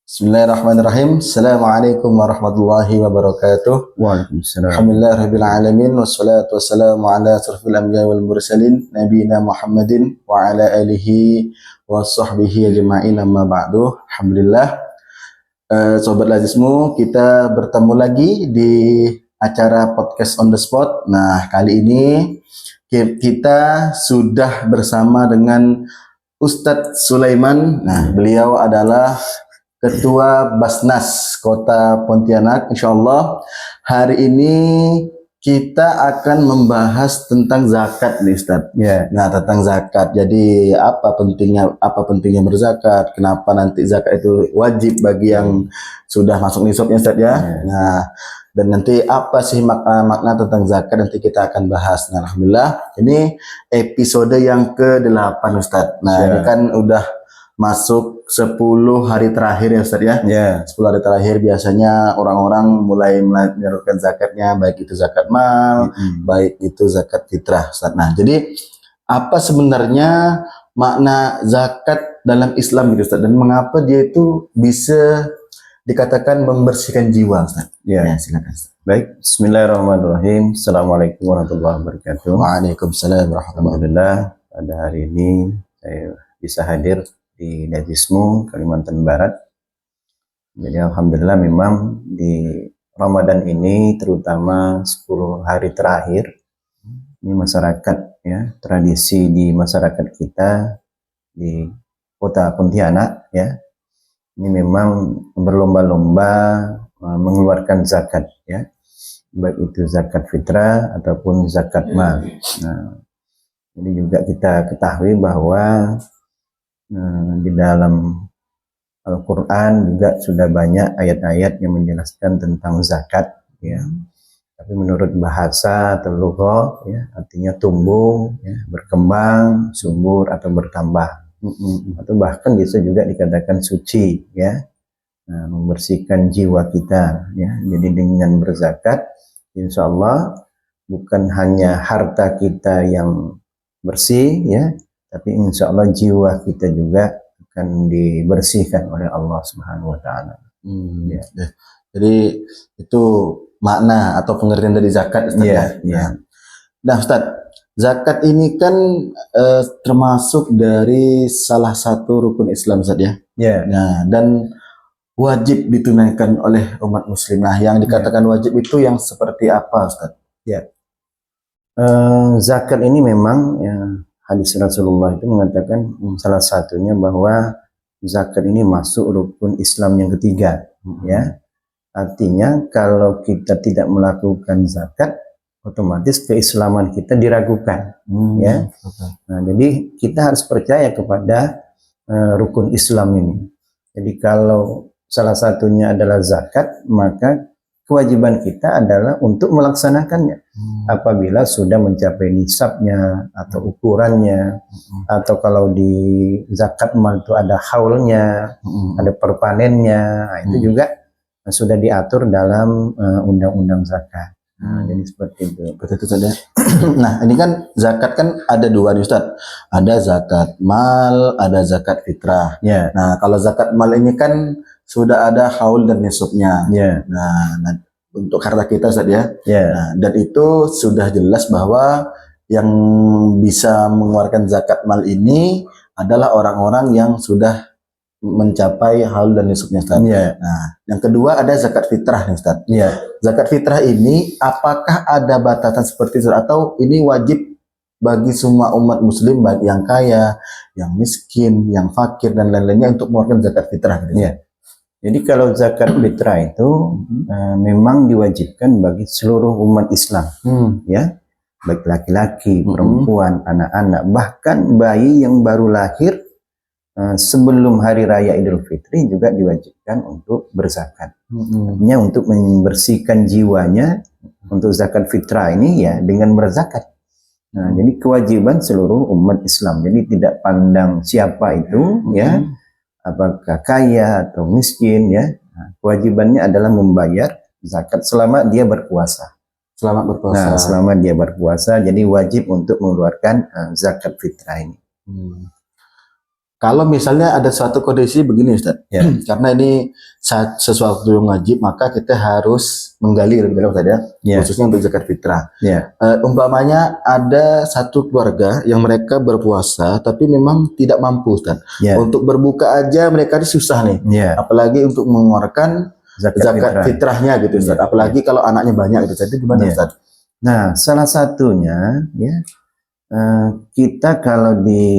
Bismillahirrahmanirrahim. Assalamualaikum warahmatullahi wabarakatuh. Waalaikumsalam. Alhamdulillahirabbil alamin wassalatu wassalamu ala asrofil anbiya'i wal mursalin nabiyina Muhammadin wa ala alihi wa sahbihi ajma'in amma ba'du. Alhamdulillah. Sobat Lazismu, kita bertemu lagi di acara podcast on the spot. Nah, kali ini kita sudah bersama dengan Ustadz Sulaiman. Nah, beliau adalah Ketua Basnas Kota Pontianak. Insyaallah hari ini kita akan membahas tentang zakat nih Ustaz. Ya. Nah, tentang zakat. Jadi apa pentingnya berzakat? Kenapa nanti zakat itu wajib bagi yang sudah masuk nisabnya Ustaz ya? Nah, dan nanti apa sih makna tentang zakat nanti kita akan bahas. Nah, alhamdulillah ini episode yang ke-8 Ustaz. Nah, ini kan udah masuk 10 hari terakhir ya Ustaz ya. Ya. 10 hari terakhir biasanya orang-orang mulai menyalurkan zakatnya, baik itu zakat mal, baik itu zakat fitrah Ustaz. Nah, jadi apa sebenarnya makna zakat dalam Islam gitu Ustaz, dan mengapa dia itu bisa dikatakan membersihkan jiwa Ustaz? Ya, silakan Ustaz. Baik, bismillahirrahmanirrahim. Assalamualaikum warahmatullahi wabarakatuh. Waalaikumsalam warahmatullahi wabarakatuh. Alhamdulillah pada hari ini saya bisa hadir di Lazismu, Kalimantan Barat. Jadi alhamdulillah memang di Ramadan ini terutama 10 hari terakhir ini masyarakat ya, tradisi di masyarakat kita di Kota Pontianak ya, ini memang berlomba-lomba mengeluarkan zakat ya, baik itu zakat fitrah ataupun zakat mal. Nah, ini juga kita ketahui bahwa di dalam Al-Quran juga sudah banyak ayat-ayat yang menjelaskan tentang zakat ya. Tapi menurut bahasa atau lughah ya, artinya tumbuh ya, berkembang, subur atau bertambah. Atau bahkan bisa juga dikatakan suci ya. Nah, membersihkan jiwa kita ya. Jadi dengan berzakat insya Allah bukan hanya harta kita yang bersih ya, tapi insya Allah jiwa kita juga akan dibersihkan oleh Allah Subhanahu wa Ta'ala. Ya. Jadi itu makna atau pengertian dari zakat Ustaz ya. Nah Ustaz, zakat ini kan termasuk dari salah satu rukun Islam Ustaz ya. Nah, dan wajib ditunaikan oleh umat muslim. Nah, yang dikatakan wajib itu yang seperti apa Ustaz? Ya. Zakat ini memang ya, hadis Rasulullah itu mengatakan salah satunya bahwa zakat ini masuk rukun Islam yang ketiga ya. Artinya kalau kita tidak melakukan zakat otomatis keislaman kita diragukan ya. Nah, jadi kita harus percaya kepada rukun Islam ini. Jadi kalau salah satunya adalah zakat, maka kewajiban kita adalah untuk melaksanakannya apabila sudah mencapai nisabnya atau ukurannya, atau kalau di zakat mal itu ada haulnya, ada perpanennya, nah, itu juga sudah diatur dalam undang-undang zakat. Nah, jadi seperti itu. Betul saja. Nah, ini kan zakat kan ada dua nih Ustaz. Ada zakat mal, ada zakat fitrah. Ya. Nah, kalau zakat mal ini kan sudah ada haul dan nisabnya. Ya. Nah, untuk harta kita Ustaz ya. Ya. Nah, dan itu sudah jelas bahwa yang bisa mengeluarkan zakat mal ini adalah orang-orang yang sudah mencapai haul dan nisabnya Ustaz. Ya. Nah, yang kedua ada zakat fitrah nih Ustaz. Ya. Zakat fitrah ini apakah ada batasan seperti itu atau ini wajib bagi semua umat muslim, baik yang kaya, yang miskin, yang fakir dan lain-lainnya untuk mengeluarkan zakat fitrah gitu? Ya. Jadi kalau zakat fitrah itu memang diwajibkan bagi seluruh umat Islam ya, baik laki-laki, perempuan, anak-anak, bahkan bayi yang baru lahir sebelum hari raya Idul Fitri juga diwajibkan untuk berzakat. Artinya untuk membersihkan jiwanya, untuk zakat fitrah ini ya dengan berzakat. Nah, jadi kewajiban seluruh umat Islam. Jadi tidak pandang siapa itu ya, apakah kaya atau miskin ya. Nah, kewajibannya adalah membayar zakat selama dia berpuasa. Nah, selama dia berpuasa, jadi wajib untuk mengeluarkan zakat fitrah ini. Kalau misalnya ada suatu kondisi begini Ustaz, Ya. karena ini sesuatu yang wajib, maka kita harus menggali lebih dalam Ustaz ya, Ya. khususnya untuk zakat fitrah. Ya. Umpamanya ada satu keluarga yang mereka berpuasa, tapi memang tidak mampu Ustaz. Ya. Untuk berbuka aja mereka ini susah nih, Ya. apalagi untuk mengeluarkan zakat fitrahnya gitu Ustaz. Ya. Apalagi kalau anaknya banyak gitu Ustaz, itu gimana Ya. Ustaz? Nah, salah satunya ya kita kalau di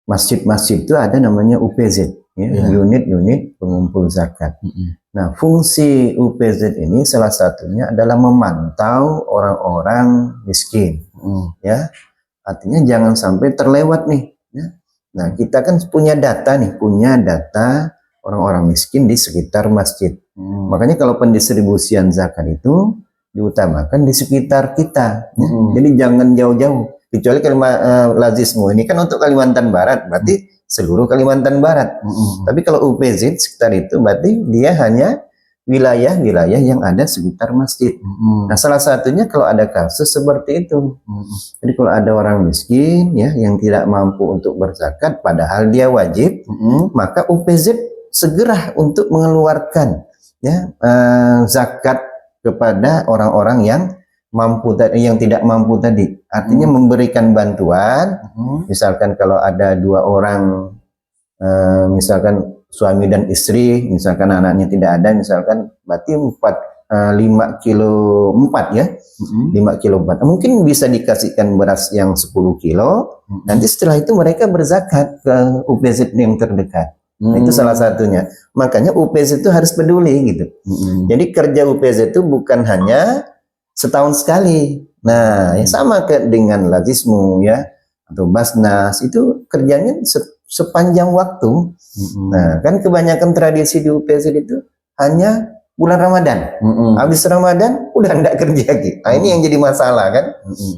masjid-masjid itu ada namanya UPZ, ya, unit-unit pengumpul zakat. Nah, fungsi UPZ ini salah satunya adalah memantau orang-orang miskin, ya. Artinya jangan sampai terlewat nih. Ya. Nah, kita kan punya data orang-orang miskin di sekitar masjid. Makanya kalau pendistribusian zakat itu diutamakan di sekitar kita. Ya. Jadi jangan jauh-jauh. Kecuali Lazismu ini kan untuk Kalimantan Barat, berarti seluruh Kalimantan Barat. Tapi kalau UPZ sekitar itu berarti dia hanya wilayah-wilayah yang ada sekitar masjid. Nah, salah satunya kalau ada kasus seperti itu. Jadi kalau ada orang miskin ya yang tidak mampu untuk berzakat padahal dia wajib, maka UPZ segera untuk mengeluarkan ya zakat kepada orang-orang yang mampu yang tidak mampu tadi, artinya memberikan bantuan. Misalkan kalau ada 2 orang, misalkan suami dan istri, misalkan anaknya tidak ada, misalkan berarti 5 kilo 4 ya, 5 kilo 4. Mungkin bisa dikasihkan beras yang 10 kilo, nanti setelah itu mereka berzakat ke UPZ yang terdekat. Nah, itu salah satunya. Makanya UPZ itu harus peduli gitu. Jadi kerja UPZ itu bukan hanya setahun sekali. Nah, yang sama dengan Lazismu ya atau Basnas itu kerjanya sepanjang waktu. Nah, kan kebanyakan tradisi di UPZ itu hanya bulan Ramadan. Habis Ramadan udah enggak kerja gitu. Nah, ini yang jadi masalah kan.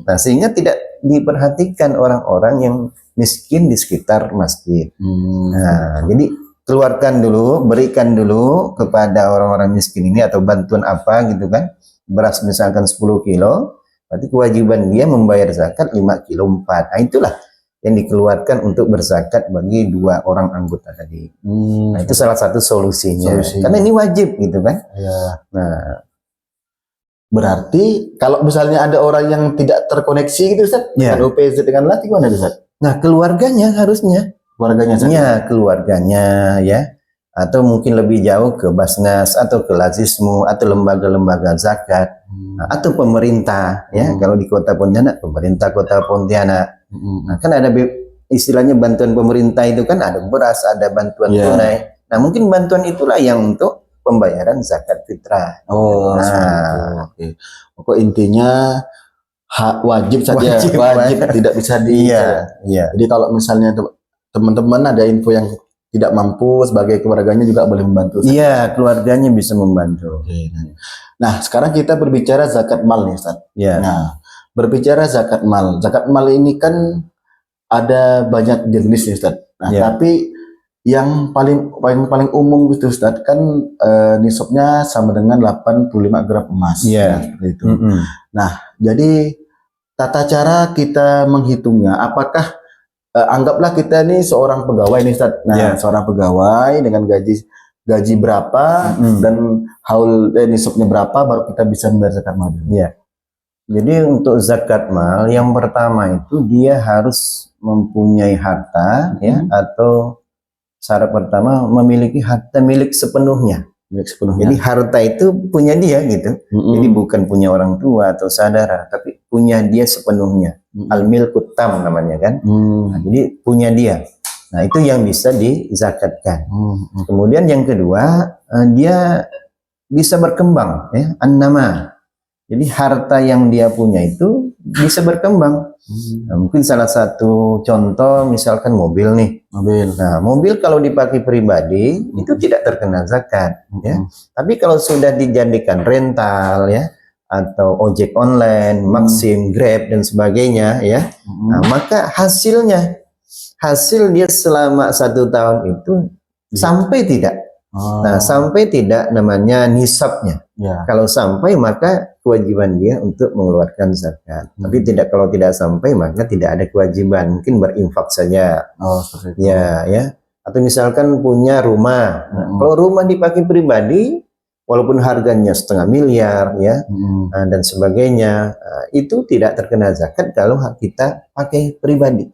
Nah, sehingga tidak diperhatikan orang-orang yang miskin di sekitar masjid. Nah, jadi keluarkan dulu, berikan dulu kepada orang-orang miskin ini atau bantuan apa gitu kan. Beras misalkan 10 kilo, berarti kewajiban dia membayar zakat 5 kilo 4. Nah, itulah yang dikeluarkan untuk berzakat bagi 2 orang anggota tadi. Nah, itu salah satu solusinya. Karena ini wajib gitu kan. Ya. Nah, berarti kalau misalnya ada orang yang tidak terkoneksi gitu Ustaz, dengan UPZ dengan latih gimana Ustaz? Nah, keluarganya harusnya. Keluarganya ya. Atau mungkin lebih jauh ke Basnas atau ke Lazismu atau lembaga-lembaga zakat atau pemerintah ya. Kalau di Kota Pontianak, pemerintah Kota Pontianak. Nah, kan ada istilahnya bantuan pemerintah itu kan ada beras, ada bantuan tunai. Nah, mungkin bantuan itulah yang untuk pembayaran zakat fitrah. Oke. Pokok intinya wajib saja, wajib tidak bisa di. Jadi kalau misalnya teman-teman ada info yang tidak mampu, sebagai keluarganya juga boleh membantu. Iya, keluarganya bisa membantu. Nah, sekarang kita berbicara zakat mal nih, Ustaz. Nah, berbicara zakat mal. Zakat mal ini kan ada banyak jenis nih, Ustaz. Nah, tapi yang paling umum gitu, Ustaz, kan nisabnya sama dengan 85 gram emas. Seperti itu. Nah, jadi tata cara kita menghitungnya, apakah anggaplah kita ini seorang pegawai nih Ustaz. Nah, seorang pegawai dengan gaji berapa dan haul nisabnya berapa baru kita bisa membayar zakat mal. Jadi untuk zakat mal yang pertama itu dia harus mempunyai harta ya, atau syarat pertama memiliki harta milik sepenuhnya. Jadi harta itu punya dia gitu. Jadi bukan punya orang tua atau saudara, tapi punya dia sepenuhnya. Al-milkut tam namanya kan. Nah, jadi punya dia. Nah, itu yang bisa dizakatkan. Kemudian yang kedua, dia bisa berkembang ya, an-nama. Jadi harta yang dia punya itu bisa berkembang. Nah, mungkin salah satu contoh misalkan mobil nih. Nah, mobil kalau dipakai pribadi itu tidak terkena zakat ya. Tapi kalau sudah dijadikan rental ya atau ojek online, Maxim, Grab dan sebagainya ya. Nah, maka hasil dia selama 1 tahun itu sampai tidak Nah, sampai tidak namanya nisabnya. Ya. Kalau sampai maka kewajiban dia untuk mengeluarkan zakat. Tapi kalau tidak sampai maka tidak ada kewajiban. Mungkin berinfak saja. Oh, seperti itu. Ya. Atau misalkan punya rumah. Nah, kalau rumah dipakai pribadi, walaupun harganya 0,5 miliar ya dan sebagainya, itu tidak terkena zakat kalau kita pakai pribadi.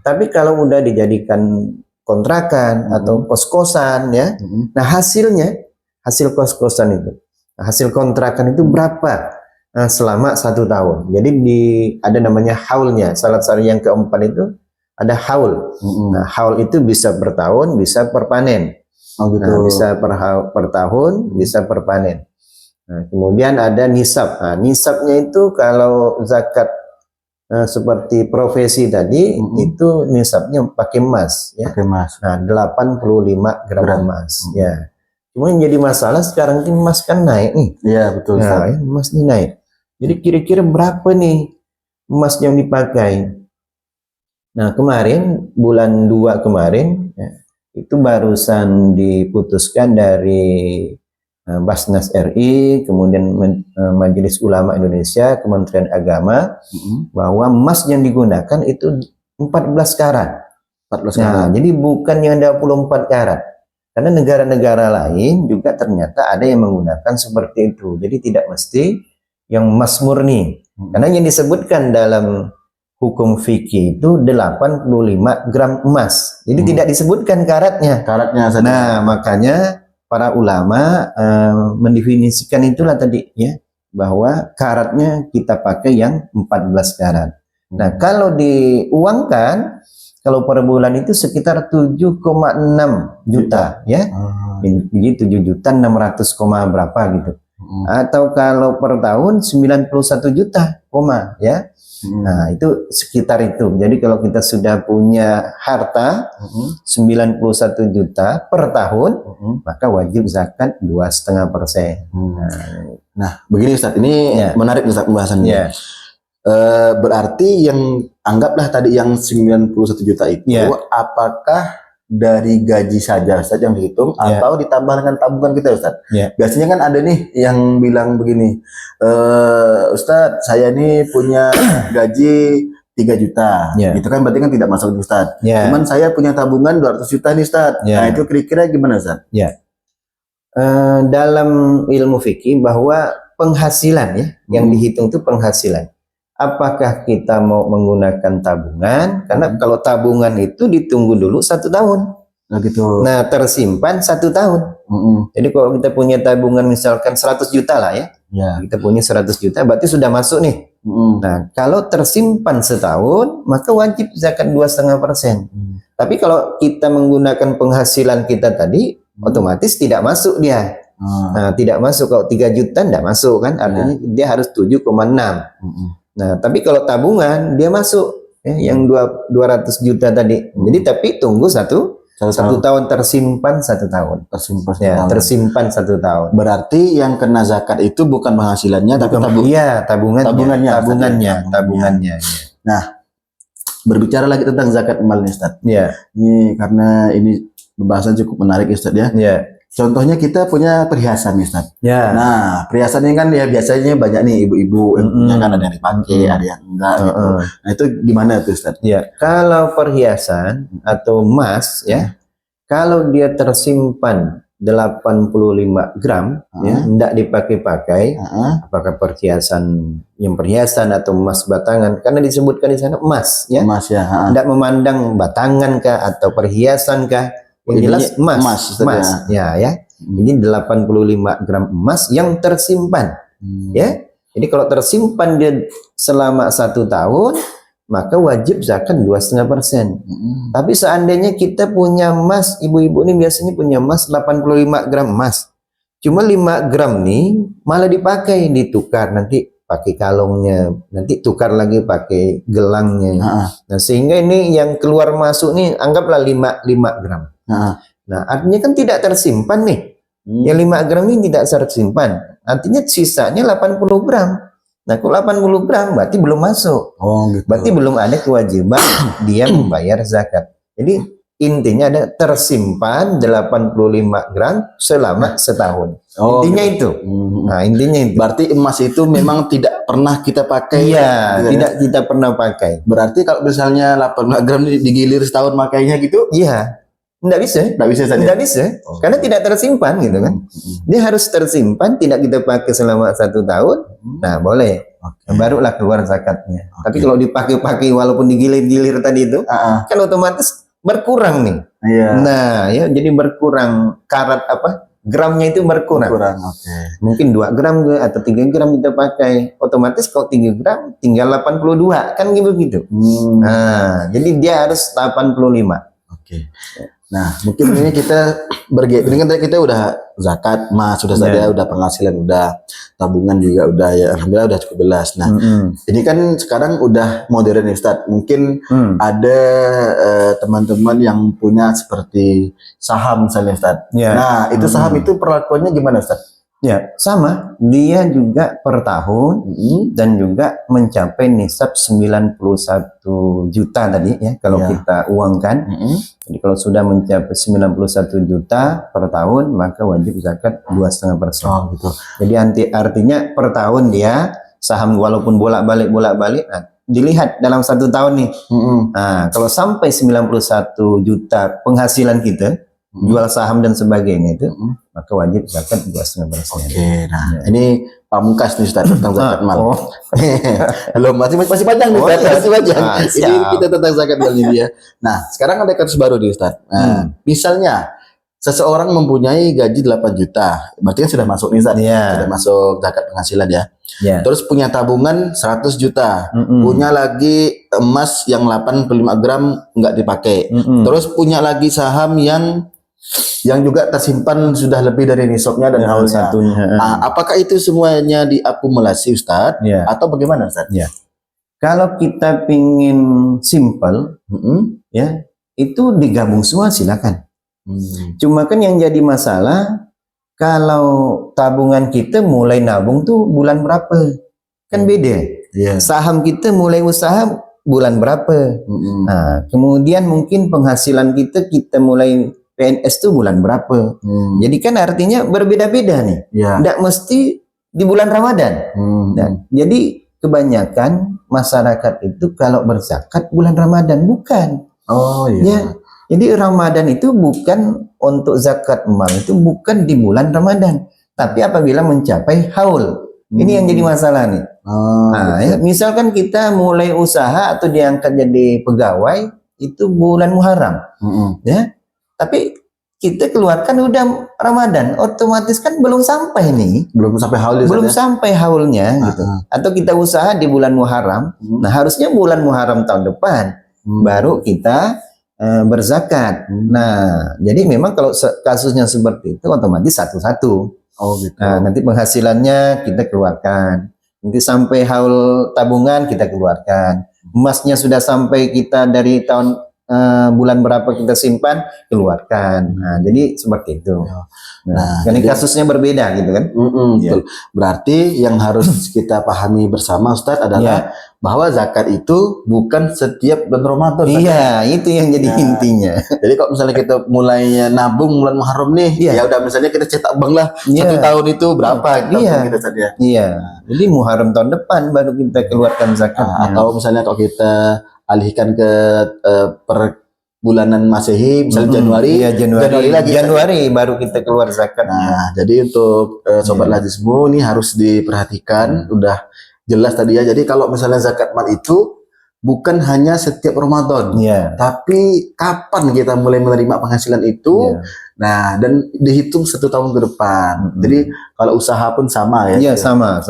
Tapi kalau udah dijadikan kontrakan atau kos-kosan ya, nah hasil kos-kosan itu, hasil kontrakan itu berapa selama 1 tahun. Jadi ada namanya haulnya. Salah satu yang keempat itu ada haul. Nah, haul itu bisa per tahun, bisa per panen. Oh, gitu. Nah, bisa per tahun, bisa per panen. Nah, kemudian ada nisab. Nah, nisabnya itu kalau zakat seperti profesi tadi, itu nisabnya pakai emas. Ya. Pakai emas. Nah, 85 gram emas. Ya. Cuma yang jadi masalah sekarang ini emas kan naik nih. Iya, betul. Nah, emas ini naik. Jadi kira-kira berapa nih emas yang dipakai? Nah, kemarin, bulan 2 kemarin, ya, itu barusan diputuskan dari Basnas RI, kemudian Majelis Ulama Indonesia, Kementerian Agama, bahwa emas yang digunakan itu 14 karat. 14 karat. Nah, jadi bukan yang 24 karat. Karena negara-negara lain juga ternyata ada yang menggunakan seperti itu. Jadi tidak mesti yang emas murni. Karena yang disebutkan dalam hukum fikih itu 85 gram emas. Jadi tidak disebutkan karatnya. Karatnya saja. Nah, makanya para ulama mendefinisikan itulah tadi ya, bahwa karatnya kita pakai yang 14 karat. Nah, kalau diuangkan, kalau per bulan itu sekitar 7,6 juta ya. Jadi 7.600, berapa gitu. Atau kalau per tahun 91 juta, ya. Nah, itu sekitar itu. Jadi kalau kita sudah punya harta 91 juta per tahun, maka wajib zakat 2,5%. Nah, begini Ustadz, ini menarik Ustadz pembahasannya. Berarti yang anggaplah tadi yang 91 juta itu, apakah dari gaji saja Ustadz yang dihitung atau ditambah dengan tabungan kita Ustadz? Biasanya kan ada nih yang bilang begini, Ustadz saya ini punya gaji 3 juta, itu kan berarti kan tidak masuk Ustadz. Cuman saya punya tabungan 200 juta nih Ustadz. Nah, itu kira-kira gimana Ustadz? Dalam ilmu fikih bahwa penghasilan ya, yang dihitung itu penghasilan. Apakah kita mau menggunakan tabungan? Karena kalau tabungan itu ditunggu dulu 1 tahun. Nah, gitu. Nah, tersimpan 1 tahun. Jadi kalau kita punya tabungan misalkan 100 juta lah ya. Kita punya 100 juta, berarti sudah masuk nih. Nah, kalau tersimpan setahun, maka wajib zakat 2,5%. Tapi kalau kita menggunakan penghasilan kita tadi, otomatis tidak masuk dia. Nah, tidak masuk. Kalau 3 juta tidak masuk kan, artinya dia harus 7,6. Nah, tapi kalau tabungan dia masuk yang 200 juta tadi. Jadi tapi tunggu satu tahun, tersimpan 1 tahun. Tersimpan 1 tahun. Berarti yang kena zakat itu bukan penghasilannya, tapi tabungannya. Nah, berbicara lagi tentang zakat mal nih Ustaz. Ini karena ini pembahasan cukup menarik Ustaz ya. Contohnya kita punya perhiasan nih Ustaz. Nah, perhiasan ini kan ya biasanya banyak nih ibu-ibu yang punya kan, ada yang dipakai, ada yang enggak gitu. Nah, itu gimana tuh Ustaz? Kalau perhiasan atau emas ya, kalau dia tersimpan 85 gram ya, enggak dipakai-pakai, apakah perhiasan atau emas batangan, karena disebutkan di sana emas ya. Emas ya. Enggak memandang batangan kah atau perhiasan kah. Yang jelas emas. Ya. Ini 85 gram emas yang tersimpan. Ya. Jadi kalau tersimpan dia selama 1 tahun, maka wajib zakat 2,5%. Tapi seandainya kita punya emas, ibu-ibu ini biasanya punya emas 85 gram emas. Cuma 5 gram nih malah dipakai, ditukar nanti pakai kalungnya, nanti tukar lagi pakai gelangnya. Nah, sehingga ini yang keluar masuk nih anggaplah 5 gram. Nah, artinya kan tidak tersimpan nih. Yang 5 gram ini tidak tersimpan. Artinya sisanya 80 gram. Nah, kalau 80 gram berarti belum masuk. Gitu. Berarti belum ada kewajiban dia membayar zakat. Jadi intinya ada tersimpan 85 gram selama setahun. Oh, Intinya gitu. itu. Nah, intinya itu. Berarti emas itu memang tidak pernah kita pakai. Iya, gitu ya? tidak kita pernah pakai. Berarti kalau misalnya 85 gram digilir setahun makainya gitu, Iya, enggak bisa. nggak bisa saja. Enggak bisa. Oh. Karena tidak tersimpan gitu kan. Dia harus tersimpan, tidak kita pakai selama 1 tahun. Nah, boleh. Oke. Barulah keluar zakatnya. Oke. Tapi kalau dipakai-pakai walaupun digilir-gilir tadi itu, kan otomatis berkurang nih. Iya. Nah, ya jadi berkurang karat apa? Gramnya itu berkurang. Kurang. Oke. Mungkin 2 gram ke atau 3 gram kita pakai. Otomatis kalau 3 gram tinggal 82 kan gitu. Nah, jadi dia harus 85. Oke. Nah, mungkin ini kita ini kan tadi kita udah zakat, emas sudah saja, udah penghasilan, udah tabungan juga udah ya, alhamdulillah udah cukup jelas. Nah, ini kan sekarang udah modern nih Ustaz. Mungkin ada teman-teman yang punya seperti saham misalnya Ustaz. Ya. Nah, itu saham itu perlakuannya gimana Ustaz? Ya, sama. Dia juga per tahun dan juga mencapai nisab 91 juta tadi ya kalau kita uangkan. Jadi kalau sudah mencapai 91 juta per tahun maka wajib zakat 2,5%. Oh, gitu. Jadi artinya per tahun dia saham walaupun bolak-balik nah, dilihat dalam 1 tahun nih. Nah, kalau sampai 91 juta penghasilan kita jual saham dan sebagainya itu maka wajib zakat 2,5%. Oke, nah ini pamungkas nih Ustaz tentang zakat mal. Belum masih panjang nih Ustaz, masih panjang. Ini kita tentang zakat mal ini ya. Nah, sekarang ada kasus baru nih Ustaz. Nah, misalnya seseorang mempunyai gaji 8 juta, berarti kan sudah masuk nih Ustaz. Sudah masuk zakat penghasilan ya. Terus punya tabungan 100 juta, punya lagi emas yang 85 gram nggak dipakai. Terus punya lagi saham yang juga tersimpan sudah lebih dari nisabnya dan haulnya. Apakah itu semuanya diakumulasi Ustaz? Atau bagaimana Ustaz? Kalau kita pingin simple, ya itu digabung semua silakan. Cuma kan yang jadi masalah kalau tabungan kita mulai nabung tuh bulan berapa? Kan beda. Saham kita mulai usaha bulan berapa? Nah, kemudian mungkin penghasilan kita mulai PNS tuh bulan berapa? Jadi kan artinya berbeda-beda nih. Nggak mesti di bulan Ramadan. Dan jadi kebanyakan masyarakat itu kalau berzakat bulan Ramadan bukan. Jadi Ramadan itu bukan untuk zakat mal itu bukan di bulan Ramadan, tapi apabila mencapai haul. Ini yang jadi masalah nih. Ya, misalkan kita mulai usaha atau diangkat jadi pegawai itu bulan Muharram, ya. Tapi kita keluarkan udah Ramadan, otomatis kan belum sampai nih. Belum sampai haul. Belum sampai haulnya gitu. Atau kita usaha di bulan Muharram, nah harusnya bulan Muharram tahun depan baru kita berzakat. Nah, jadi memang kalau kasusnya seperti itu otomatis satu-satu. Gitu. Nah, nanti penghasilannya kita keluarkan. Nanti sampai haul tabungan kita keluarkan. Emasnya sudah sampai kita dari tahun bulan berapa kita simpan keluarkan. Nah, jadi seperti itu. Nah, karena kasusnya berbeda gitu kan. Betul. Berarti yang harus kita pahami bersama Ustadz adalah bahwa zakat itu bukan setiap bulan Ramadan. Iya, itu yang jadi intinya. Jadi kalau misalnya kita mulainya nabung bulan Muharram nih, ya udah misalnya kita cetak bank lah 1 tahun itu berapa kita saja. Jadi Muharram tahun depan baru kita keluarkan zakatnya. Atau misalnya kalau kita alihkan ke per bulanan Masehi, misalnya Januari baru kita keluar zakatnya. Nah, jadi untuk sobat Lazismu ini harus diperhatikan, udah jelas tadi ya. Jadi kalau misalnya zakat mal itu bukan hanya setiap Ramadan, tapi kapan kita mulai menerima penghasilan itu. Nah, dan dihitung 1 tahun ke depan. Jadi kalau usaha pun sama ya. Sama.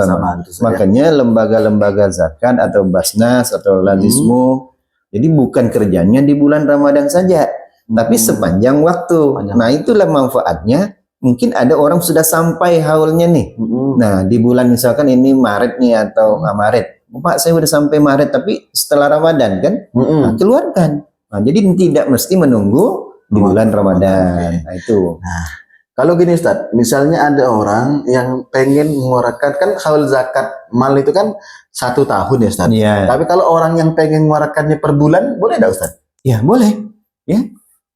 Makanya lembaga-lembaga zakat atau Basnas atau Lazismu, jadi bukan kerjanya di bulan Ramadan saja, tapi sepanjang waktu. Nah, itulah manfaatnya. Mungkin ada orang sudah sampai haulnya nih. Nah, di bulan misalkan ini Maret nih atau Maret. Pak, saya udah sampai Maret, tapi setelah Ramadan kan, nah, keluarkan. Nah, jadi tidak mesti menunggu di bulan Ramadan. Nah, itu. Nah, kalau gini Ustaz, misalnya ada orang yang pengen mengeluarkan, kan haul zakat mal itu kan 1 tahun ya Ustaz. Tapi kalau orang yang pengen mengeluarkannya per bulan, boleh enggak Ustaz? Ya, boleh. Ya.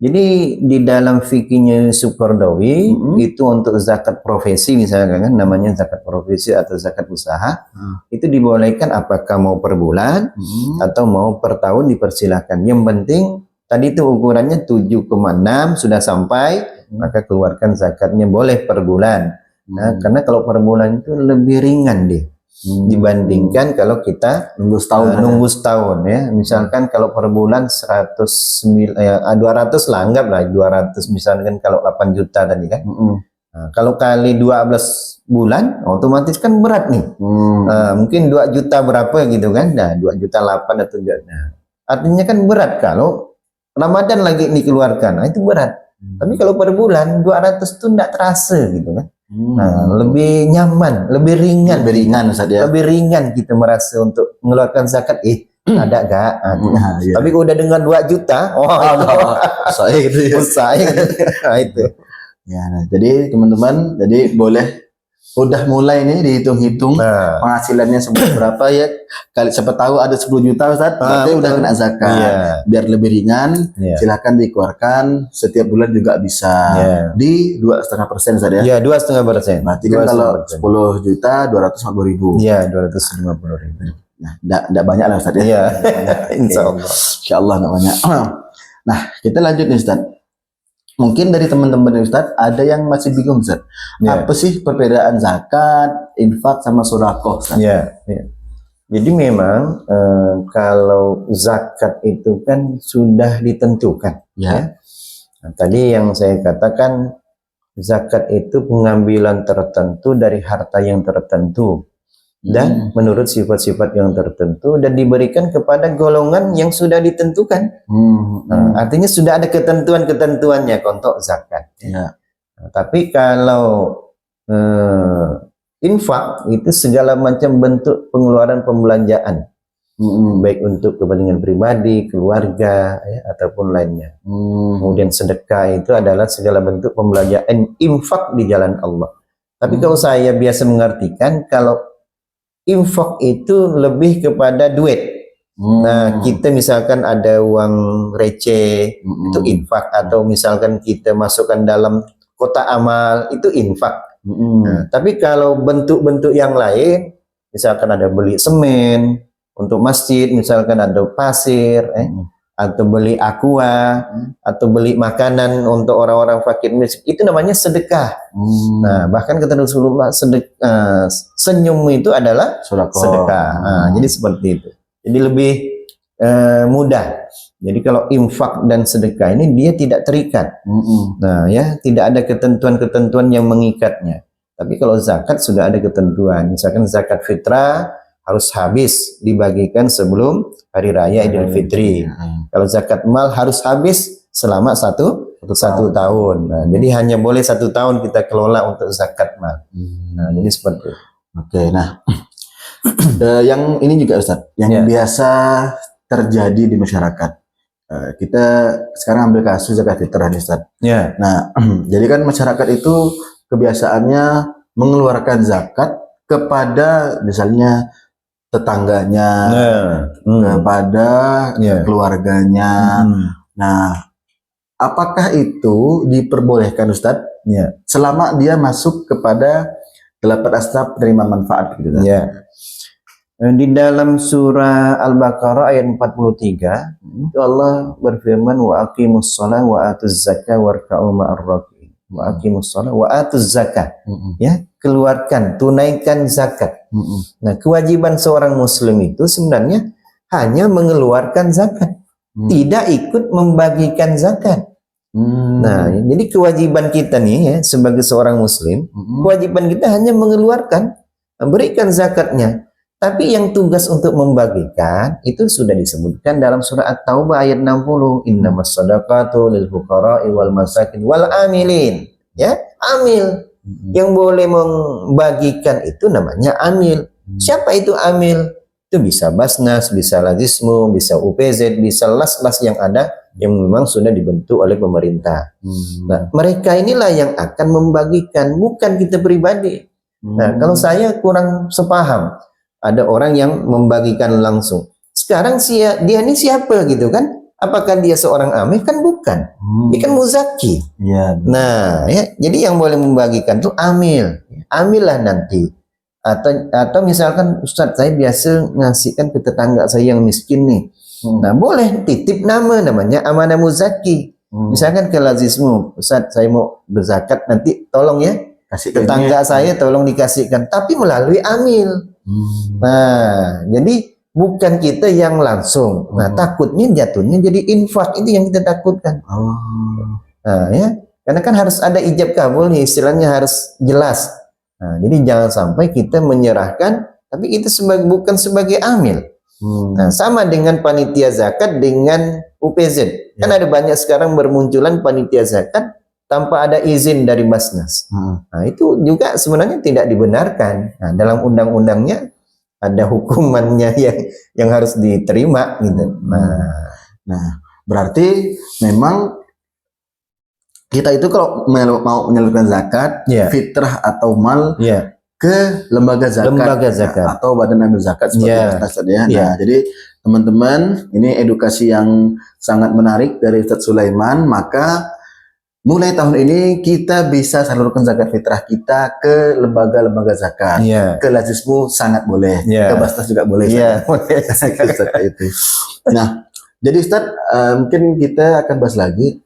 Jadi di dalam fikihnya Yusuf Qaradawi itu untuk zakat profesi misalnya kan namanya zakat profesi atau zakat usaha itu dibolehkan apakah mau per bulan atau mau per tahun dipersilahkan. Yang penting tadi itu ukurannya 7,6 sudah sampai maka keluarkan zakatnya boleh per bulan. Nah, karena kalau per bulan itu lebih ringan deh. Dibandingkan kalau kita nunggu setahun ya. Misalkan kalau per bulan 200 lah anggap lah 200 misalkan kalau 8 juta tadi kan. Nah, kalau kali 12 bulan otomatis kan berat nih. Mungkin 2 juta berapa gitu kan. Nah, 2 juta 8 atau 7. Nah, artinya kan berat kalau Ramadan lagi dikeluarkan. Nah, itu berat. Tapi kalau per bulan 200 itu enggak terasa gitu kan. Nah, lebih nyaman, lebih ringan Ustaz ya. Lebih ringan kita merasa untuk mengeluarkan zakat. Ada gak? Iya. Tapi kalau udah dengan 2 juta, Saya gitu ya. Nah, itu. Ya, nah, jadi teman-teman, jadi boleh udah mulai nih dihitung-hitung penghasilannya sebulan berapa ya. Kali siapa tahu ada 10 juta Ustaz, berarti udah kena zakat. Biar lebih ringan, silakan dikeluarkan setiap bulan juga bisa di 2,5% Ustaz ya. Iya, 2,5%. Berarti kan kalau 10 juta 250.000. Iya, 250.000. Nah, enggak banyak lah Ustaz ya. Iya. Insyaallah. Insyaallah enggak banyak. Nah, kita lanjut nih Ustaz. Mungkin dari teman-teman Ustaz ada yang masih bingung Ustaz. Apa sih perbedaan zakat, infak sama sedekah Ustaz? Iya. Jadi memang kalau zakat itu kan sudah ditentukan ya. Nah, tadi yang saya katakan zakat itu pengambilan tertentu dari harta yang tertentu dan menurut sifat-sifat yang tertentu dan diberikan kepada golongan yang sudah ditentukan. Nah, artinya sudah ada ketentuan-ketentuannya untuk zakat. Nah, tapi kalau infak itu segala macam bentuk pengeluaran pembelanjaan, baik untuk kepentingan pribadi, keluarga, ya, ataupun lainnya. Kemudian sedekah itu adalah segala bentuk pembelanjaan infak di jalan Allah. Tapi kalau saya biasa mengartikan kalau infak itu lebih kepada duit. Nah, kita misalkan ada uang receh, itu infak. Atau misalkan kita masukkan dalam kotak amal, itu infak. Nah, tapi kalau bentuk-bentuk yang lain, misalkan ada beli semen untuk masjid, misalkan ada pasir, atau beli aqua, atau beli makanan untuk orang-orang fakir miskin, itu namanya sedekah. Nah, bahkan kata Rasulullah, senyum itu adalah sedekah. Nah, jadi seperti itu. Jadi lebih mudah. Jadi kalau infak dan sedekah ini dia tidak terikat. Nah, ya tidak ada ketentuan-ketentuan yang mengikatnya. Tapi kalau zakat sudah ada ketentuan. Misalkan zakat fitrah harus habis dibagikan sebelum hari raya Idul Fitri. Kalau zakat mal harus habis selama satu tahun. Nah, jadi hanya boleh 1 tahun kita kelola untuk zakat mal. Nah, jadi seperti itu. Oke, nah yang ini juga Ustaz, yang biasa terjadi di masyarakat. Kita sekarang ambil kasus zakat fitrah nih Ustaz. Nah, jadi kan masyarakat itu kebiasaannya mengeluarkan zakat kepada misalnya tetangganya, kepada keluarganya. Nah, apakah itu diperbolehkan Ustadz? Selama dia masuk kepada 8 asbab penerima manfaat gitu. Di dalam surah Al-Baqarah ayat 43, itu Allah berfirman wa aqimus shalah wa atuz zakah warka'u ma'ar raki'in. Wa aqimus shalah wa atuz zakah. Ya, keluarkan, tunaikan zakat. Nah, kewajiban seorang muslim itu sebenarnya hanya mengeluarkan zakat, tidak ikut membagikan zakat. Nah, jadi kewajiban kita nih ya sebagai seorang muslim, kewajiban kita hanya mengeluarkan, memberikan zakatnya. Tapi yang tugas untuk membagikan itu sudah disebutkan dalam surah At-Taubah ayat 60. Innamas shadaqatu lil fuqara'i wal masakin wal amilin. Ya, amil. Yang boleh membagikan itu namanya amil. Siapa itu amil? Itu bisa Basnas, bisa Lazismu, bisa UPZ, bisa las-las yang ada yang memang sudah dibentuk oleh pemerintah. Nah, mereka inilah yang akan membagikan, bukan kita pribadi. Nah, kalau saya kurang sepaham, ada orang yang membagikan langsung. Sekarang dia ini siapa gitu kan? Apakah dia seorang amil? Kan bukan. Dia kan muzaki. Iya. Nah, ya, jadi yang boleh membagikan tuh amil. Amillah nanti. Atau misalkan Ustadz, saya biasa ngasihkan ke tetangga saya yang miskin nih. Nah, boleh titip namanya amanah muzaki. Misalkan ke lazismu, Ustadz, saya mau berzakat, nanti tolong ya Kasih tetangga saya tolong dikasihkan, tapi melalui amil. Nah, jadi bukan kita yang langsung. Nah, takutnya jatuhnya jadi infak, itu yang kita takutkan. Nah, ya, karena kan harus ada ijab kabul nih, istilahnya harus jelas. Nah, jadi jangan sampai kita menyerahkan, tapi itu bukan sebagai amil. Nah, sama dengan panitia zakat dengan UPZ. Kan ada banyak sekarang bermunculan panitia zakat tanpa ada izin dari Basnas. Nah, itu juga sebenarnya tidak dibenarkan. Nah, dalam undang-undangnya ada hukumannya yang harus diterima gitu. Nah, berarti memang kita itu kalau mau menyalurkan zakat, fitrah atau mal ke lembaga zakat, atau badan amil zakat seperti Ustaz ya. Nah, jadi teman-teman, ini edukasi yang sangat menarik dari Ustaz Sulaiman. Maka mulai tahun ini kita bisa salurkan zakat fitrah kita ke lembaga-lembaga zakat. Ke lazismu sangat boleh. Ke Basnas juga boleh. Boleh. Itu. Nah, jadi Ustaz, mungkin kita akan bahas lagi.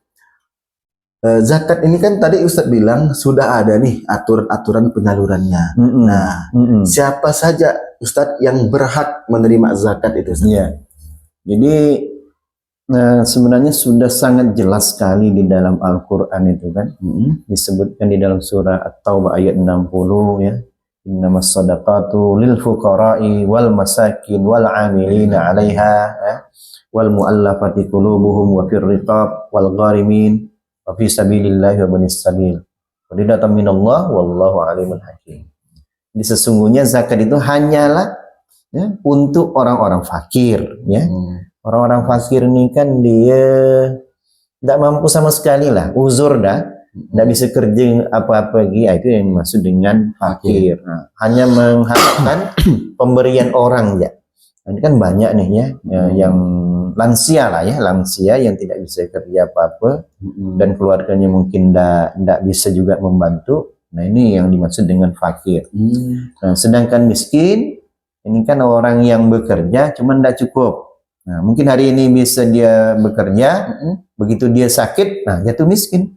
Zakat ini kan tadi Ustadz bilang sudah ada nih aturan-aturan penyalurannya. Nah, siapa saja Ustadz yang berhak menerima zakat itu? Jadi sebenarnya sudah sangat jelas sekali di dalam Al-Quran itu kan. Disebutkan di dalam surah At-Taubah ayat 60 ya. Innamas shadaqatu lil fuqara'i wal masakin wal 'amilina 'alaiha wal mu'allafati qulubuhum wa fir riqab wal gharimin wa fi sabilillahi wa banis sabil. Fardatan minallah wallahu alimul hakim. Jadi sesungguhnya zakat itu hanyalah ya, untuk orang-orang fakir ya. Orang-orang fakir ini kan dia tidak mampu sama sekali lah, uzur dah, tidak bisa kerja apa-apa lagi, itu yang dimaksud dengan fakir. Nah, hanya mengharapkan pemberian orang ya. Ini kan banyak nih ya, yang lansia lah ya, lansia yang tidak bisa kerja apa-apa dan keluarganya mungkin tidak bisa juga membantu. Nah, ini yang dimaksud dengan fakir. Nah, sedangkan miskin ini kan orang yang bekerja cuman tidak cukup. Nah, mungkin hari ini bisa dia bekerja, begitu dia sakit, nah jatuh miskin.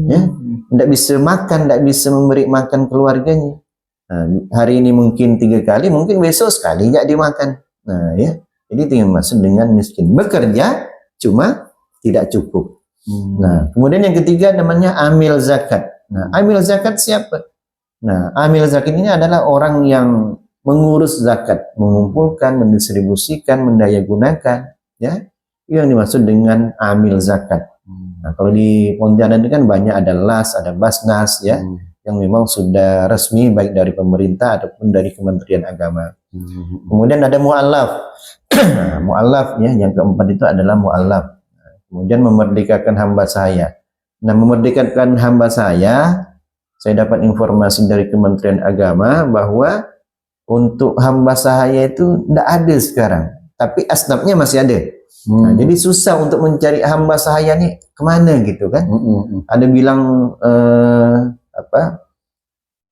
Ya, tidak bisa makan, tidak bisa memberi makan keluarganya. Nah, hari ini mungkin 3 kali, mungkin besok sekali nggak dimakan. Nah, ya, jadi itu yang maksud dengan miskin. Bekerja cuma tidak cukup. Nah, kemudian yang ketiga namanya amil zakat. Nah, amil zakat siapa? Nah, amil zakat ini adalah orang yang mengurus zakat, mengumpulkan, mendistribusikan, mendayagunakan, ya, itu yang dimaksud dengan amil zakat. Nah, kalau di Pontianak itu kan banyak ada LAS, ada Basnas, ya, yang memang sudah resmi baik dari pemerintah ataupun dari Kementerian Agama. Kemudian ada mu'allaf. Nah, mu'allaf ya, yang keempat itu adalah mu'allaf. Nah, kemudian memerdekakan hamba saya. Nah, memerdekakan hamba saya dapat informasi dari Kementerian Agama bahwa untuk hamba sahaya itu tidak ada sekarang, tapi asnafnya masih ada. Nah, jadi susah untuk mencari hamba sahaya nih kemana gitu kan? Ada bilang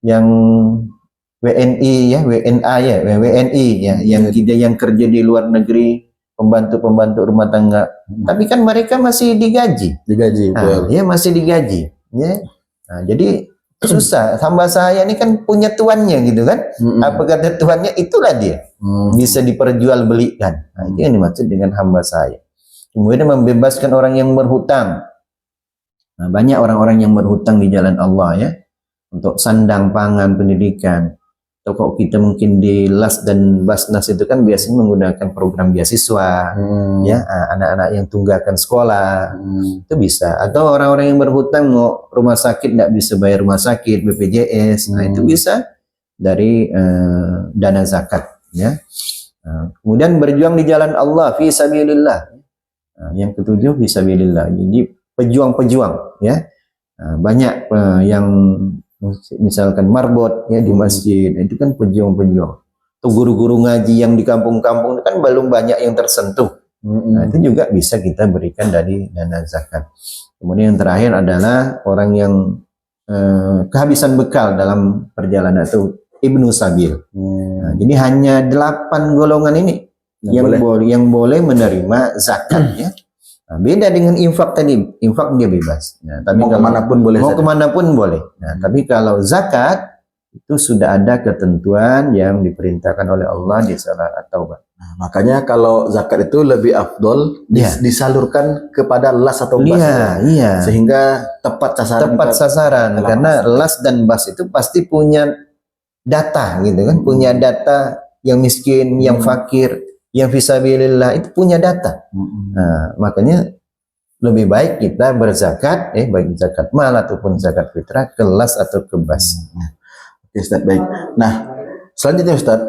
yang WNI ya, WNA ya, WNI ya, yang kerja di luar negeri, pembantu-pembantu rumah tangga. Tapi kan mereka masih digaji. Nah, ya masih digaji. Ya. Nah, jadi susah. Hamba saya ini kan punya tuannya gitu kan. Apa kata tuannya, itulah dia. Bisa diperjualbelikan. Nah, itu yang dimaksud dengan hamba saya. Kemudian membebaskan orang yang berhutang. Nah, banyak orang-orang yang berhutang di jalan Allah ya. Untuk sandang, pangan, pendidikan. Atau kalau kita mungkin di LAS dan Basnas itu kan biasanya menggunakan program beasiswa, ya, anak-anak yang tunggakan sekolah, itu bisa. Atau orang-orang yang berhutang mau rumah sakit tidak bisa bayar rumah sakit, BPJS, nah itu bisa dari dana zakat, ya. Nah, kemudian berjuang di jalan Allah, fi sabilillah. Nah, yang ketujuh, fi sabilillah. Jadi pejuang-pejuang, ya. Nah, banyak yang misalkan marbot ya di masjid, itu kan pejuang-pejuang. Tuh guru-guru ngaji yang di kampung-kampung itu kan belum banyak yang tersentuh Nah, itu juga bisa kita berikan dari dana zakat. Kemudian yang terakhir adalah orang yang kehabisan bekal dalam perjalanan itu Ibnu Sabil. Nah, jadi hanya 8 golongan ini yang boleh menerima zakat ya. Nah, beda dengan infak tadi, infak dia bebas. Nah, tapi mau kemanapun boleh. Mau kemanapun boleh. Nah, tapi kalau zakat itu sudah ada ketentuan yang diperintahkan oleh Allah di surat At-Taubah. Nah, makanya kalau zakat itu lebih afdol disalurkan kepada las atau bas, sehingga tepat sasaran. Tepat sasaran, karena las dan bas itu pasti punya data gitu kan, punya data yang miskin, yang fakir, yang fisabilillah itu punya data. Nah, makanya lebih baik kita berzakat, baik zakat mal ataupun zakat fitrah ke las atau ke bas. Oke, Ustaz, baik. Nah, selanjutnya Ustaz,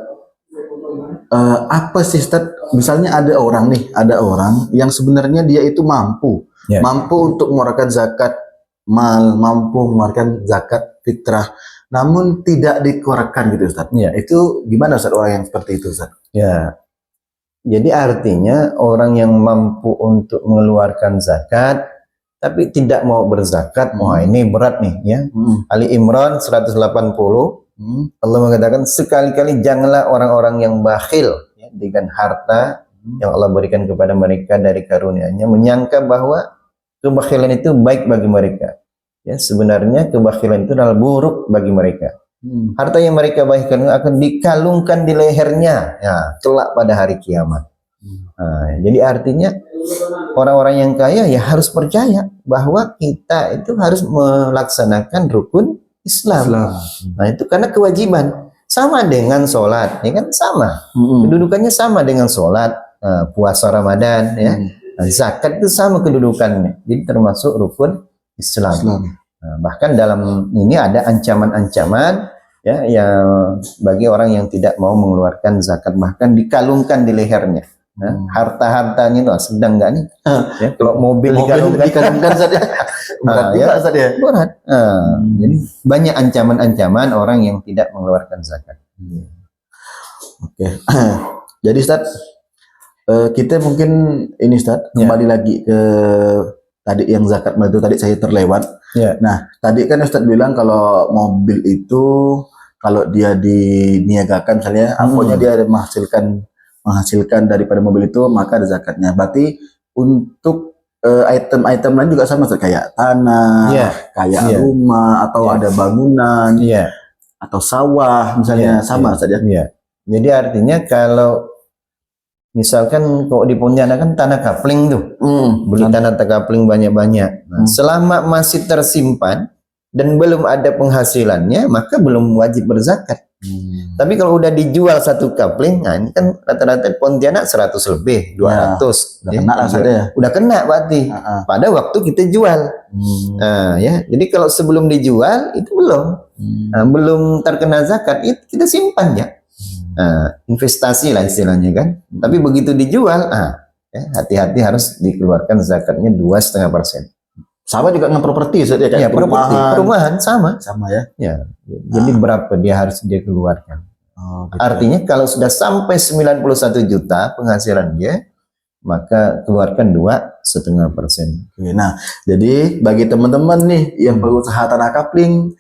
apa sih Ustaz, misalnya ada orang yang sebenarnya dia itu mampu untuk mengeluarkan zakat mal, mampu mengeluarkan zakat fitrah, namun tidak dikeluarkan gitu Ustaz. Itu gimana Ustaz orang yang seperti itu Ustaz? Ya, jadi artinya orang yang mampu untuk mengeluarkan zakat tapi tidak mau berzakat, wah ini berat nih ya. Ali Imran 180 Allah mengatakan sekali-kali janganlah orang-orang yang bakhil ya, dengan harta yang Allah berikan kepada mereka dari karunia-Nya menyangka bahwa kebakhilan itu baik bagi mereka. Ya, sebenarnya kebakhilan itu adalah buruk bagi mereka. Harta yang mereka baikkan akan dikalungkan di lehernya ya, kelak pada hari kiamat. Nah, jadi artinya orang-orang yang kaya ya harus percaya bahwa kita itu harus melaksanakan rukun Islam. Nah, itu karena kewajiban sama dengan sholat, ya kan sama. Kedudukannya sama dengan sholat, puasa Ramadan, ya. Nah, zakat itu sama kedudukannya. Jadi termasuk rukun Islam. Nah, bahkan dalam ini ada ancaman-ancaman ya yang bagi orang yang tidak mau mengeluarkan zakat, bahkan dikalungkan di lehernya. Nah, harta-hartanya itu sedang nggak nih? Ya, kalau mobil dikalungkan saja. Berat. Jadi banyak ancaman-ancaman orang yang tidak mengeluarkan zakat. Oke. Jadi Ustaz, kita mungkin ini Ustaz kembali lagi ke tadi yang zakat mal itu tadi saya terlewat. Nah, tadi kan Ustaz bilang kalau mobil itu kalau dia diniagakan misalnya, apanya dia menghasilkan daripada mobil itu maka ada zakatnya. Berarti untuk item-item lain juga sama kayak tanah, kayak rumah atau ada bangunan, atau sawah misalnya sama saja. Jadi artinya kalau misalkan kok di Pontianak kan tanah kapling tuh, beli tanah kapling banyak-banyak. Nah, selama masih tersimpan dan belum ada penghasilannya maka belum wajib berzakat. Tapi kalau udah dijual satu kapling, nah ini kan rata-rata Pontianak 100 lebih, 200. Udah kena berarti. Pada waktu kita jual. Nah, ya. Jadi kalau sebelum dijual itu belum terkena zakat, itu kita simpan ya. Investasi lah istilahnya kan. Tapi begitu dijual, hati-hati harus dikeluarkan zakatnya 2,5%. Sama juga dengan properti, ya, perumahan sama ya. Jadi berapa dia harus dia keluarkan. Gitu. Artinya kalau sudah sampai 91 juta penghasilan dia, maka keluarkan 2,5%. Nah, jadi bagi teman-teman nih yang berusaha tanah kapling,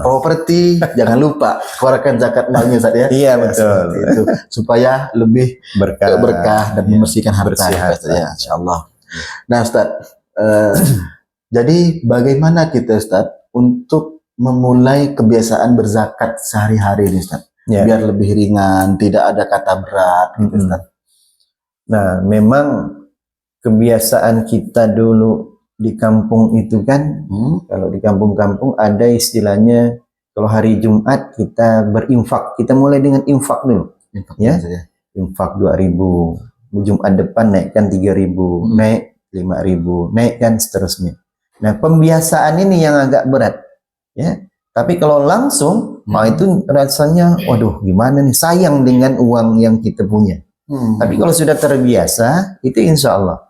properti, jangan lupa keluarkan zakat malnya Ustaz ya. Iya betul. Itu supaya lebih berkah dan membersihkan harta ya, insyaallah. Nah, Ustaz, jadi bagaimana kita Ustaz untuk memulai kebiasaan berzakat sehari-hari nih Ustaz? Biar lebih ringan, tidak ada kata berat gitu Ustaz. Nah, memang kebiasaan kita dulu di kampung itu kan, kalau di kampung-kampung ada istilahnya kalau hari Jumat kita berinfak, kita mulai dengan infak dulu. Infak 2.000, Jumat depan naikkan 3.000, naik 5.000, naikkan seterusnya. Nah, pembiasaan ini yang agak berat, ya. Tapi kalau langsung, itu rasanya, waduh, gimana nih, sayang dengan uang yang kita punya. Tapi kalau sudah terbiasa, itu insya Allah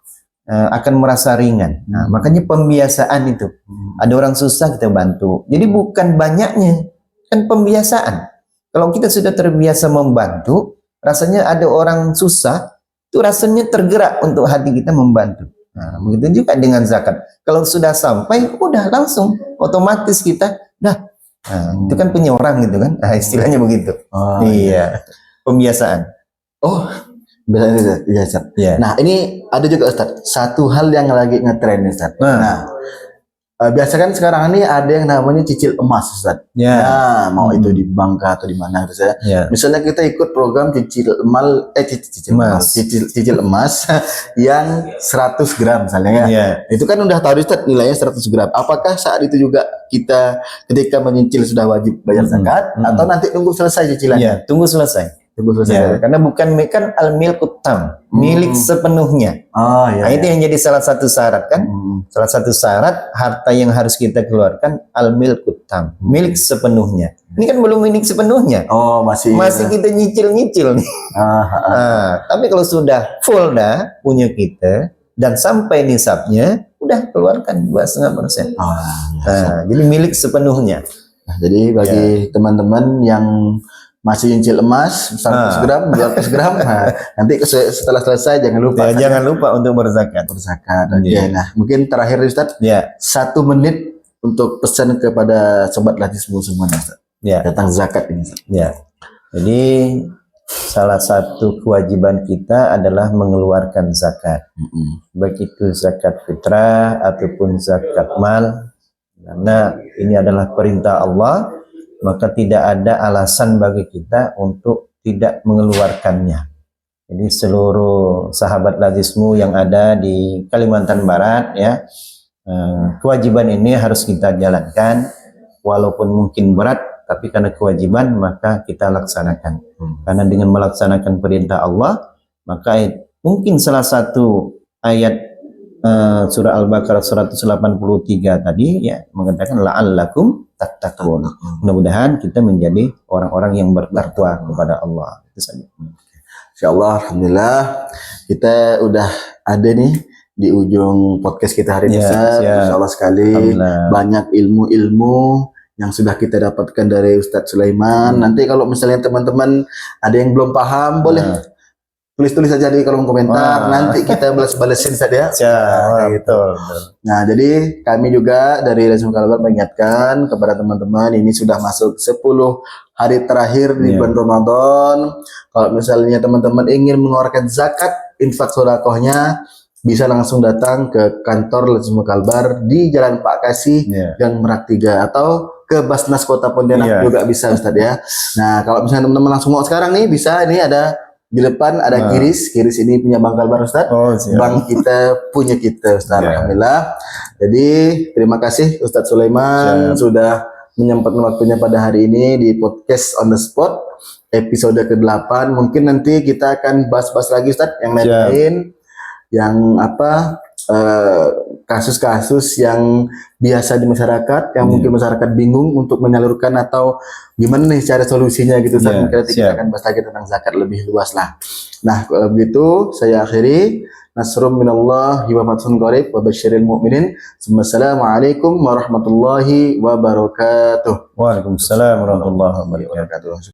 akan merasa ringan. Nah, makanya pembiasaan itu. Ada orang susah kita bantu. Jadi bukan banyaknya, kan pembiasaan. Kalau kita sudah terbiasa membantu, rasanya ada orang susah, itu rasanya tergerak untuk hati kita membantu. Nah, begitu juga dengan zakat. Kalau sudah sampai, udah langsung otomatis kita dah. Nah, itu kan punya orang gitu kan. Nah, istilahnya begitu. Oh, iya. Pembiasaan. Oh, biasanya ya, Ustaz. Iya. Nah, ini ada juga Ustaz, satu hal yang lagi ngetren nih, Ustaz. Nah, biasa kan sekarang ini ada yang namanya cicil emas, Ustaz. Ya. Nah, mau itu di bank atau di mana gitu saya. Ya. Misalnya kita ikut program cicil cicil emas yang 100 gram misalnya ya. Ya. Itu kan udah tahu Ustaz nilainya 100 gram. Apakah saat itu juga kita ketika menyicil sudah wajib bayar zakat atau nanti tunggu selesai cicilannya? Ya, tunggu selesai. Tunggu selesai. Ya, karena bukan kan al-milkut tam, milik sepenuhnya. Oh iya. Nah, itu yang jadi salah satu syarat kan? Salah satu syarat harta yang harus kita keluarkan al-milkut tam, milik sepenuhnya. Ini kan belum milik sepenuhnya. Oh, masih kita nyicil-nyicil nih. Nah, tapi kalau sudah full dah punya kita dan sampai nisabnya, udah keluarkan 2,5%. Nah, jadi milik sepenuhnya. Nah, jadi bagi teman-teman yang masih nyicil emas 100 gram, 200 gram, nah, nanti setelah selesai jangan lupa. Ya, jangan lupa untuk berzakat. Oke, nah mungkin terakhir Ustaz, 1 menit untuk pesan kepada sobat Lazismu semuanya, Ustaz. Tentang zakat ini, Ustaz. Ya, jadi salah satu kewajiban kita adalah mengeluarkan zakat, baik itu zakat fitrah ataupun zakat mal, karena ini adalah perintah Allah. Maka tidak ada alasan bagi kita untuk tidak mengeluarkannya. Jadi seluruh sahabat Lazismu yang ada di Kalimantan Barat ya, kewajiban ini harus kita jalankan walaupun mungkin berat, tapi karena kewajiban maka kita laksanakan. Karena dengan melaksanakan perintah Allah, maka mungkin salah satu ayat surah Al-Baqarah 183 tadi ya mengatakan la'allakum tattaqun. Mudah-mudahan kita menjadi orang-orang yang bertakwa kepada Allah. Itu saja. Insyaallah, alhamdulillah kita udah ada nih di ujung podcast kita hari ini. Insyaallah sekali banyak ilmu-ilmu yang sudah kita dapatkan dari Ustadz Sulaiman. Nanti kalau misalnya teman-teman ada yang belum paham, boleh tulis aja di kolom komentar, nanti kita balas-balasin saja. Gitu. Nah, jadi kami juga dari Lazismu Kalbar mengingatkan kepada teman-teman, ini sudah masuk 10 hari terakhir di bulan Ramadan. Kalau misalnya teman-teman ingin mengeluarkan zakat, infak sedekahnya, bisa langsung datang ke kantor Lazismu Kalbar di Jalan Pak Kasih, Gang Merak 3, atau ke Basnas Kota Pontianak juga bisa, Ustadz ya. Nah, kalau misalnya teman-teman langsung mau sekarang nih, bisa, ini ada di depan ada Kiris ini punya Bank Kalbar, Ustadz. Bank kita punya kita, Ustadz. Alhamdulillah. Jadi terima kasih Ustadz Sulaiman sudah menyempatkan waktunya pada hari ini di podcast On The Spot episode ke-8. Mungkin nanti kita akan bahas-bahas lagi, Ustadz, yang lain, yang kasus-kasus yang biasa di masyarakat, yang mungkin masyarakat bingung untuk menyalurkan atau gimana nih cara solusinya gitu. Nanti kita akan bahas lagi tentang zakat lebih luas lah. Nah, kalau begitu saya akhiri. Nasrum minallahi wa fatsun qarib wa basyiril mu'minin. Assalamualaikum warahmatullahi wabarakatuh. Waalaikumsalam warahmatullahi wabarakatuh.